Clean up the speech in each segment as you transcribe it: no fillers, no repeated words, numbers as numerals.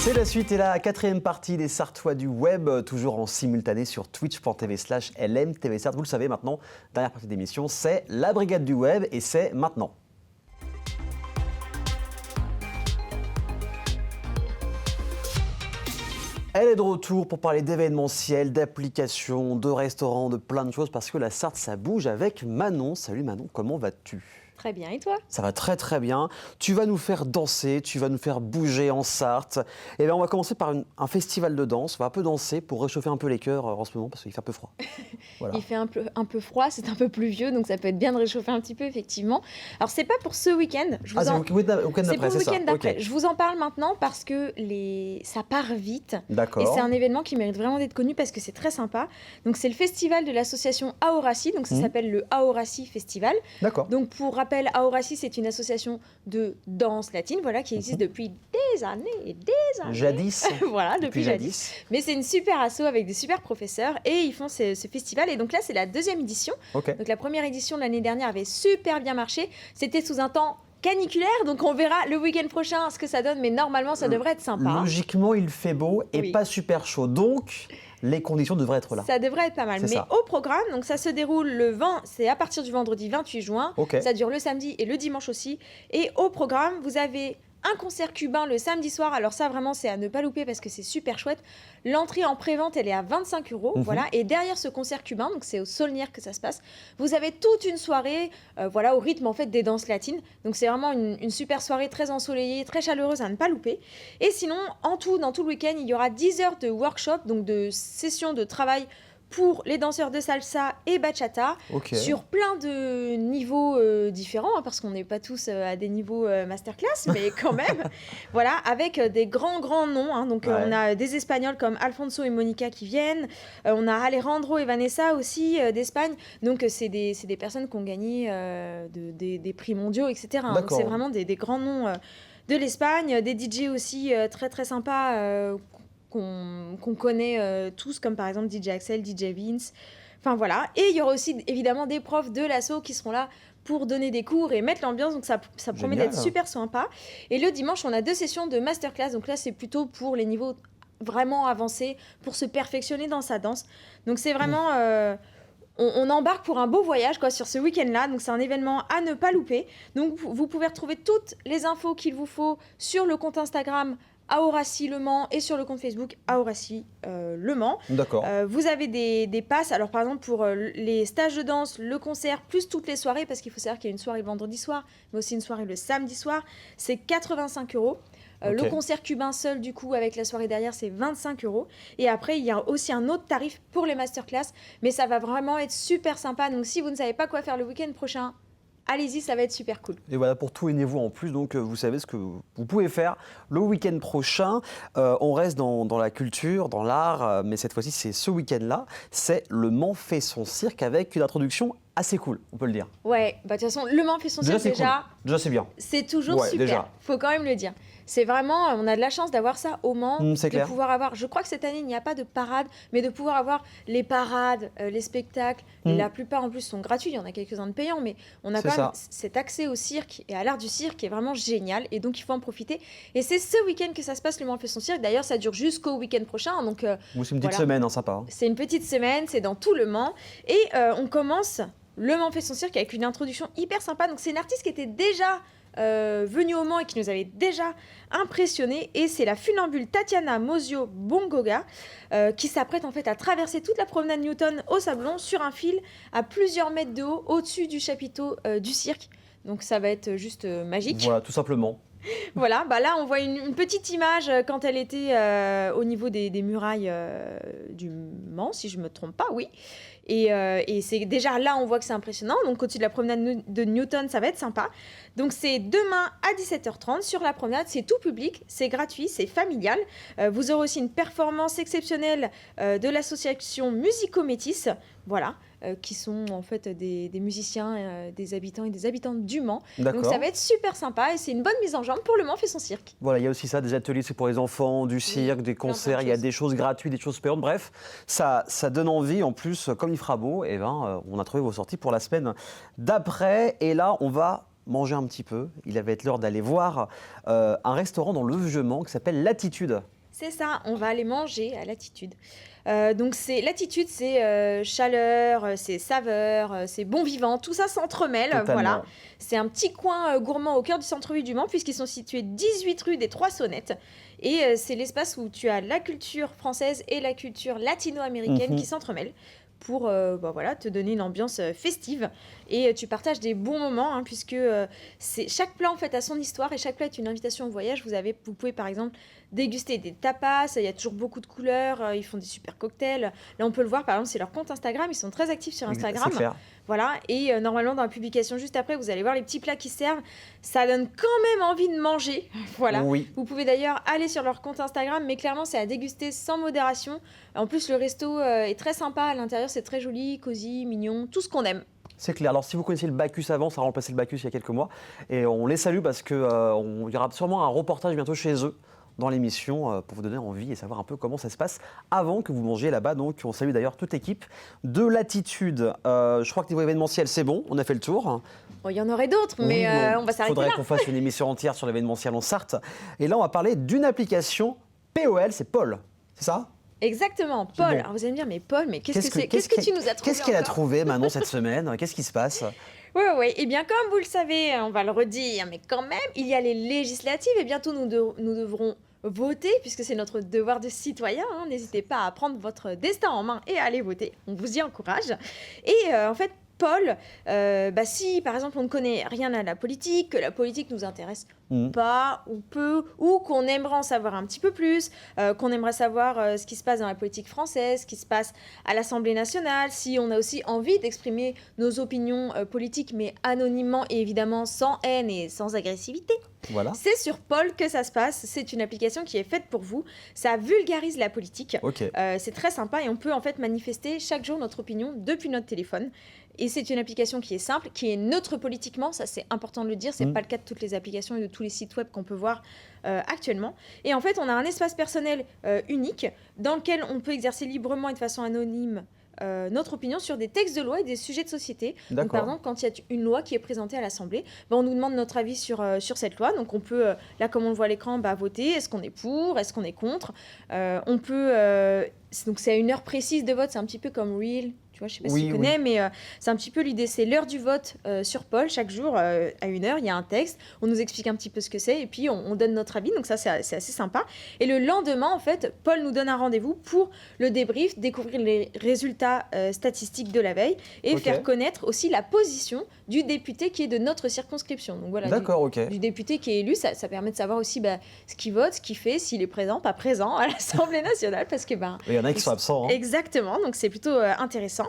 C'est la suite et la quatrième partie des Sartois du web, toujours en simultané sur twitch.tv/LMTV Sarthes. Vous le savez maintenant, dernière partie d'émission, c'est la brigade du web et c'est maintenant. Elle est de retour pour parler d'événementiel, d'applications, de restaurants, de plein de choses parce que la Sarthe, ça bouge avec Manon. Salut Manon, comment vas-tu ? Très bien, et toi ? Ça va très très bien. Tu vas nous faire danser, tu vas nous faire bouger en Sarthe. Et bien on va commencer par un festival de danse. On va un peu danser pour réchauffer un peu les cœurs en ce moment parce qu'il fait un peu froid. Voilà. Il fait un peu froid, c'est un peu pluvieux, donc ça peut être bien de réchauffer un petit peu, effectivement. Alors c'est pas pour ce week-end. C'est pour le week-end d'après, okay. Je vous en parle maintenant parce que ça part vite. D'accord. Et c'est un événement qui mérite vraiment d'être connu parce que c'est très sympa. Donc c'est le festival de l'association Aoraci, donc ça s'appelle le Aoraci Festival. D'accord. Donc pour rappel, Aoraci, c'est une association de danse latine, voilà, qui existe depuis des années et des années. Jadis. Voilà, depuis jadis. Mais c'est une super asso avec des super professeurs et ils font ce festival. Et donc là, c'est la deuxième édition. Okay. Donc la première édition de l'année dernière avait super bien marché. C'était sous un temps caniculaire, donc on verra le week-end prochain ce que ça donne, mais normalement, ça devrait être sympa. Logiquement, il fait beau et pas super chaud, donc les conditions devraient être là. Ça devrait être pas mal, mais ça. Au programme, donc ça se déroule c'est à partir du vendredi 28 juin, ça dure le samedi et le dimanche aussi, et au programme, vous avez un concert cubain le samedi soir. Alors ça, vraiment, c'est à ne pas louper parce que c'est super chouette. L'entrée en pré-vente, elle est à 25 €. Voilà. Et derrière ce concert cubain, donc c'est au Saulnières que ça se passe, vous avez toute une soirée voilà, au rythme en fait, des danses latines. Donc c'est vraiment une super soirée très ensoleillée, très chaleureuse à ne pas louper. Et sinon, en tout, dans tout le week-end, il y aura 10 heures de workshop, donc de sessions de travail pour les danseurs de salsa et bachata, sur plein de niveaux différents, hein, parce qu'on n'est pas tous à des niveaux masterclass, mais quand même, voilà, avec des grands noms. Hein, donc on a des Espagnols comme Alfonso et Monica qui viennent, on a Alejandro et Vanessa aussi d'Espagne, donc c'est des personnes qui ont gagné des prix mondiaux, etc. Hein, donc c'est vraiment des grands noms de l'Espagne, des DJ aussi très très sympas qu'on connaît tous, comme par exemple DJ Axel, DJ Vince, enfin voilà. Et il y aura aussi évidemment des profs de l'asso qui seront là pour donner des cours et mettre l'ambiance, donc ça promet d'être super sympa. Et le dimanche, on a 2 sessions de masterclass, donc là c'est plutôt pour les niveaux vraiment avancés, pour se perfectionner dans sa danse. Donc c'est vraiment... On embarque pour un beau voyage sur ce week-end-là, donc c'est un événement à ne pas louper. Donc vous pouvez retrouver toutes les infos qu'il vous faut sur le compte Instagram Aoraci Le Mans et sur le compte Facebook Aoraci Le Mans. D'accord. Vous avez des passes, alors par exemple pour les stages de danse, le concert, plus toutes les soirées, parce qu'il faut savoir qu'il y a une soirée le vendredi soir, mais aussi une soirée le samedi soir, c'est 85 €. Le concert cubain seul, du coup, avec la soirée derrière, c'est 25 €. Et après, il y a aussi un autre tarif pour les masterclass, mais ça va vraiment être super sympa. Donc si vous ne savez pas quoi faire le week-end prochain, allez-y, ça va être super cool. Et voilà, pour tout et niveau en plus, donc vous savez ce que vous pouvez faire le week-end prochain. On reste dans la culture, dans l'art, mais cette fois-ci, c'est ce week-end-là. C'est Le Mans fait son cirque avec une introduction assez cool, on peut le dire. Ouais, bah de toute façon, Le Mans fait son cirque déjà. Cool. Déjà, c'est bien. C'est toujours super. Faut quand même le dire. C'est vraiment, on a de la chance d'avoir ça au Mans, de pouvoir avoir. Je crois que cette année il n'y a pas de parade, mais de pouvoir avoir les parades, les spectacles. La plupart en plus sont gratuits. Il y en a quelques-uns de payants, mais on a quand même cet accès au cirque et à l'art du cirque qui est vraiment génial. Et donc il faut en profiter. Et c'est ce week-end que ça se passe, Le Mans fait son cirque. D'ailleurs, ça dure jusqu'au week-end prochain. Donc c'est une petite semaine, hein, sympa. C'est une petite semaine, c'est dans tout Le Mans, et on commence. Le Mans fait son cirque avec une introduction hyper sympa. Donc c'est une artiste qui était déjà venue au Mans et qui nous avait déjà impressionnés. Et c'est la funambule Tatiana Mosio Bongoga qui s'apprête en fait à traverser toute la promenade Newton au Sablon sur un fil à plusieurs mètres de haut au-dessus du chapiteau du cirque. Donc ça va être juste magique. Voilà, tout simplement. Voilà, bah là on voit une petite image quand elle était au niveau des murailles du Mans, si je ne me trompe pas, oui. Et c'est déjà là, on voit que c'est impressionnant. Donc, au-dessus de la promenade de Newton, ça va être sympa. Donc, c'est demain à 17h30 sur la promenade. C'est tout public, c'est gratuit, c'est familial. Vous aurez aussi une performance exceptionnelle de l'association Musico-Métis. Voilà. Qui sont en fait des musiciens, des habitants et des habitantes du Mans. Donc ça va être super sympa et c'est une bonne mise en jambe pour Le Mans fait son cirque. Voilà, il y a aussi ça, des ateliers, c'est pour les enfants, du cirque, des concerts, il y a des choses gratuites, des choses payantes. Bref, ça donne envie. En plus, comme il fera beau, eh ben, on a trouvé vos sorties pour la semaine d'après. Et là, on va manger un petit peu. Il va être l'heure d'aller voir un restaurant dans le Vieux Mans qui s'appelle Latitude. C'est ça, on va aller manger à Latitude. Donc Latitude, c'est chaleur, c'est saveur, c'est bon vivant, tout ça s'entremêle. Voilà. C'est un petit coin gourmand au cœur du centre-ville du Mans, puisqu'ils sont situés 18 rue des Trois Sonnettes. Et c'est l'espace où tu as la culture française et la culture latino-américaine qui s'entremêlent pour te donner une ambiance festive. Et tu partages des bons moments, hein, puisque chaque plat en fait a son histoire et chaque plat est une invitation au voyage. Vous pouvez par exemple déguster des tapas, il y a toujours beaucoup de couleurs, ils font des super cocktails. Là on peut le voir, par exemple c'est leur compte Instagram, ils sont très actifs sur Instagram. C'est clair. Voilà, et normalement dans la publication juste après, vous allez voir les petits plats qui servent. Ça donne quand même envie de manger. Voilà. Oui. Vous pouvez d'ailleurs aller sur leur compte Instagram, mais clairement c'est à déguster sans modération. En plus le resto est très sympa, à l'intérieur c'est très joli, cosy, mignon, tout ce qu'on aime. C'est clair. Alors, si vous connaissiez le Bacchus avant, ça a remplacé le Bacchus il y a quelques mois. Et on les salue parce qu'il y aura sûrement un reportage bientôt chez eux dans l'émission pour vous donner envie et savoir un peu comment ça se passe avant que vous mangiez là-bas. Donc, on salue d'ailleurs toute l'équipe de Latitude. Je crois que niveau événementiel, c'est bon. On a fait le tour. Bon, il y en aurait d'autres, mais on va s'arrêter là. Il faudrait qu'on fasse une émission entière sur l'événementiel en Sarthe. Et là, on va parler d'une application POL, c'est Paul. C'est ça ? Exactement, Paul. Bon. Alors vous allez me dire, mais Paul, mais qu'est-ce que tu nous as trouvé? Qu'est-ce qu'elle a trouvé, Manon, cette semaine? Qu'est-ce qui se passe? Oui. Eh bien, comme vous le savez, on va le redire, mais quand même, il y a les législatives et bientôt nous devrons voter, puisque c'est notre devoir de citoyen. Hein. N'hésitez pas à prendre votre destin en main et à aller voter. On vous y encourage. Et en fait, Paul, si par exemple on ne connaît rien à la politique, que la politique nous intéresse pas ou peu, ou qu'on aimerait en savoir un petit peu plus, qu'on aimerait savoir ce qui se passe dans la politique française, ce qui se passe à l'Assemblée nationale, si on a aussi envie d'exprimer nos opinions politiques, mais anonymement et évidemment sans haine et sans agressivité. Voilà. C'est sur Paul que ça se passe. C'est une application qui est faite pour vous. Ça vulgarise la politique. Okay. C'est très sympa et on peut en fait manifester chaque jour notre opinion depuis notre téléphone. Et c'est une application qui est simple, qui est neutre politiquement. Ça, c'est important de le dire. C'est pas le cas de toutes les applications et de tous les sites web qu'on peut voir actuellement. Et en fait, on a un espace personnel unique dans lequel on peut exercer librement et de façon anonyme notre opinion sur des textes de loi et des sujets de société. Donc, par exemple, quand il y a une loi qui est présentée à l'Assemblée, on nous demande notre avis sur cette loi. Donc, on peut, là, comme on le voit à l'écran, voter. Est-ce qu'on est pour? Est-ce qu'on est contre? On peut... donc, c'est à une heure précise de vote. C'est un petit peu comme Reel. Tu vois, je ne sais pas si tu connais, mais c'est un petit peu l'idée. C'est l'heure du vote sur Paul. Chaque jour, à une heure, il y a un texte. On nous explique un petit peu ce que c'est et puis on donne notre avis. Donc ça, c'est assez sympa. Et le lendemain, en fait, Paul nous donne un rendez-vous pour le débrief, découvrir les résultats statistiques de la veille et faire connaître aussi la position du député qui est de notre circonscription. Donc voilà, du député qui est élu. Ça permet de savoir aussi ce qu'il vote, ce qu'il fait, s'il est présent, pas présent à l'Assemblée nationale. Parce que, il y en a qui sont absents. Hein. Exactement. Donc c'est plutôt intéressant.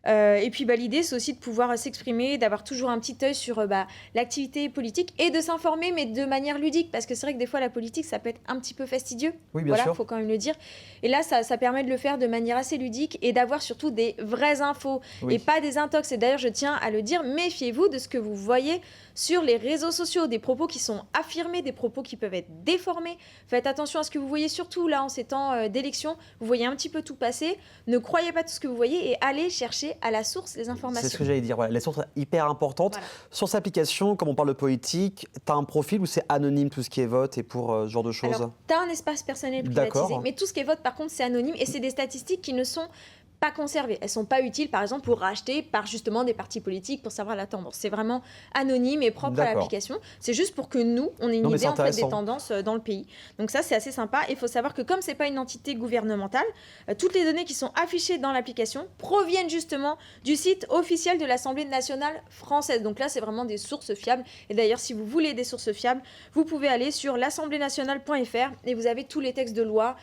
Et puis l'idée c'est aussi de pouvoir s'exprimer, d'avoir toujours un petit œil sur l'activité politique et de s'informer mais de manière ludique parce que c'est vrai que des fois la politique ça peut être un petit peu fastidieux, bien sûr. Faut quand même le dire, et là ça permet de le faire de manière assez ludique et d'avoir surtout des vraies infos et pas des intox. Et d'ailleurs je tiens à le dire, méfiez-vous de ce que vous voyez sur les réseaux sociaux, des propos qui sont affirmés, des propos qui peuvent être déformés. Faites attention à ce que vous voyez, surtout là en ces temps d'élection, vous voyez un petit peu tout passer, ne croyez pas tout ce que vous voyez et allez chercher à la source les informations. C'est ce que j'allais dire, les sources hyper importantes. Voilà. Sur cette application, comme on parle de politique, tu as un profil où c'est anonyme tout ce qui est vote et pour ce genre de choses? Alors, tu as un espace personnel privatisé, mais tout ce qui est vote par contre c'est anonyme et c'est des statistiques qui ne sont pas conservées. Elles sont pas utiles par exemple pour racheter par justement des partis politiques pour savoir la tendance. C'est vraiment anonyme et propre à l'application. C'est juste pour que nous, on ait une idée en fait, des tendances dans le pays. Donc ça c'est assez sympa. Il faut savoir que comme c'est pas une entité gouvernementale, toutes les données qui sont affichées dans l'application proviennent justement du site officiel de l'Assemblée nationale française. Donc là c'est vraiment des sources fiables. Et d'ailleurs si vous voulez des sources fiables, vous pouvez aller sur l'assembléenationale.fr et vous avez tous les textes de loi.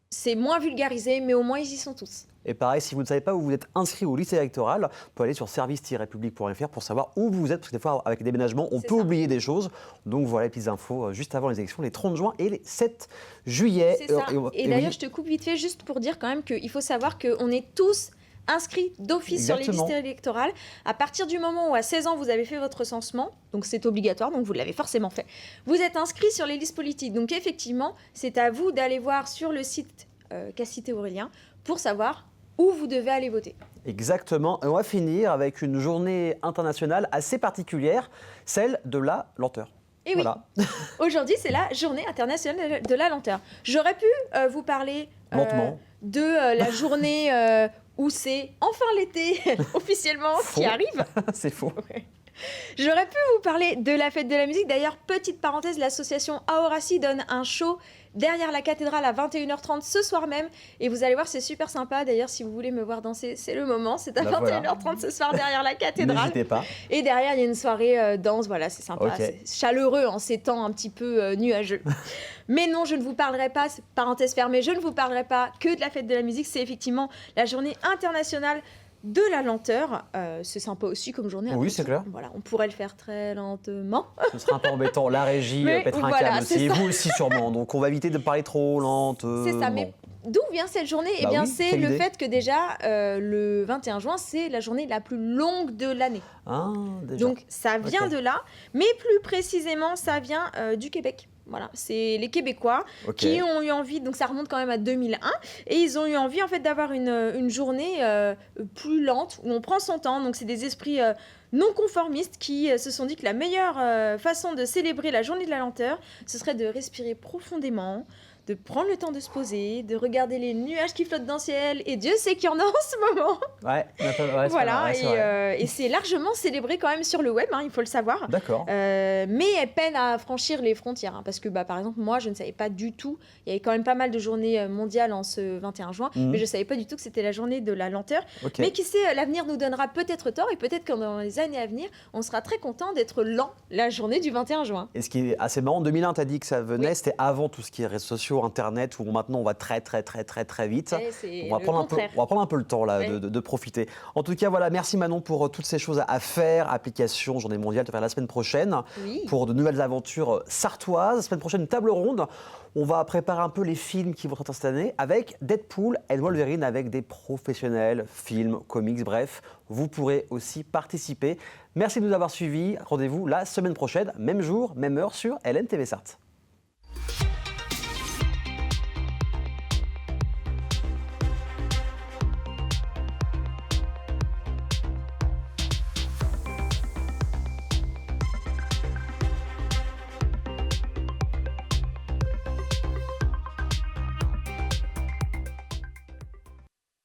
C'est moins vulgarisé, mais au moins ils y sont tous. Et pareil, si vous ne savez pas où vous êtes inscrit au lycée électoral, vous pouvez aller sur service-public.fr pour savoir où vous êtes, parce que des fois, avec les déménagements, on peut oublier des choses. Donc voilà les petites infos juste avant les élections, les 30 juin et les 7 juillet. C'est ça. Et d'ailleurs, je te coupe vite fait juste pour dire quand même qu'il faut savoir qu'on est tous inscrits d'office sur les listes électorales. À partir du moment où à 16 ans, vous avez fait votre recensement, donc c'est obligatoire, donc vous l'avez forcément fait, vous êtes inscrits sur les listes politiques. Donc effectivement, c'est à vous d'aller voir sur le site qu'a cité Aurélien pour savoir où vous devez aller voter. Exactement. Et on va finir avec une journée internationale assez particulière, celle de la lenteur. Et oui, voilà. Aujourd'hui, c'est la journée internationale de la lenteur. J'aurais pu vous parler Lentement. de la journée où c'est enfin l'été officiellement Faux. qui arrive. C'est faux. Ouais. J'aurais pu vous parler de la fête de la musique. D'ailleurs, petite parenthèse, l'association Aorasi donne un show derrière la cathédrale à 21h30 ce soir même. Et vous allez voir, c'est super sympa. D'ailleurs, si vous voulez me voir danser, c'est le moment. C'est à 21h30 ce soir derrière la cathédrale. N'hésitez pas. Et derrière, il y a une soirée danse. Voilà, c'est sympa. Okay. C'est chaleureux en ces temps un petit peu nuageux. Mais non, je ne vous parlerai pas, parenthèse fermée, je ne vous parlerai pas que de la fête de la musique. C'est effectivement la journée internationale de la lenteur. C'est sympa aussi comme journée. Oui, c'est clair. Voilà, on pourrait le faire très lentement. Ce sera un peu embêtant. La régie pètera un câble aussi. Et vous aussi sûrement. Donc on va éviter de parler trop lente. C'est ça, mais d'où vient cette journée? Eh bien, c'est le fait que déjà, le 21 juin, c'est la journée la plus longue de l'année. Ah, déjà. Donc ça vient de là, mais plus précisément, ça vient du Québec. Voilà, c'est les Québécois qui ont eu envie, donc ça remonte quand même à 2001, et ils ont eu envie en fait d'avoir une journée plus lente, où on prend son temps. Donc c'est des esprits non conformistes qui se sont dit que la meilleure façon de célébrer la journée de la lenteur, ce serait de respirer profondément, de prendre le temps de se poser, de regarder les nuages qui flottent dans le ciel, et Dieu sait qu'il y en a en ce moment. Ouais, voilà, et c'est largement célébré quand même sur le web, hein, il faut le savoir. D'accord. Mais elle peine à franchir les frontières, hein, parce que par exemple, moi, je ne savais pas du tout, il y avait quand même pas mal de journées mondiales en ce 21 juin, mais je ne savais pas du tout que c'était la journée de la lenteur. Mais qui sait, l'avenir nous donnera peut-être tort, et peut-être que dans les années à venir, on sera très content d'être lent la journée du 21 juin. Et ce qui est assez marrant, en 2001, tu as dit que ça venait, c'était avant tout ce qui est réseaux sociaux, Internet, où maintenant on va très vite. On va prendre un peu le temps là, de profiter. En tout cas, voilà, merci Manon pour toutes ces choses à faire, application, journée mondiale, te faire la semaine prochaine pour de nouvelles aventures sartoises. La semaine prochaine, table ronde. On va préparer un peu les films qui vont sortir cette année avec Deadpool et Wolverine, avec des professionnels, films, comics, bref. Vous pourrez aussi participer. Merci de nous avoir suivis. Rendez-vous la semaine prochaine, même jour, même heure sur LNTV Sarthe.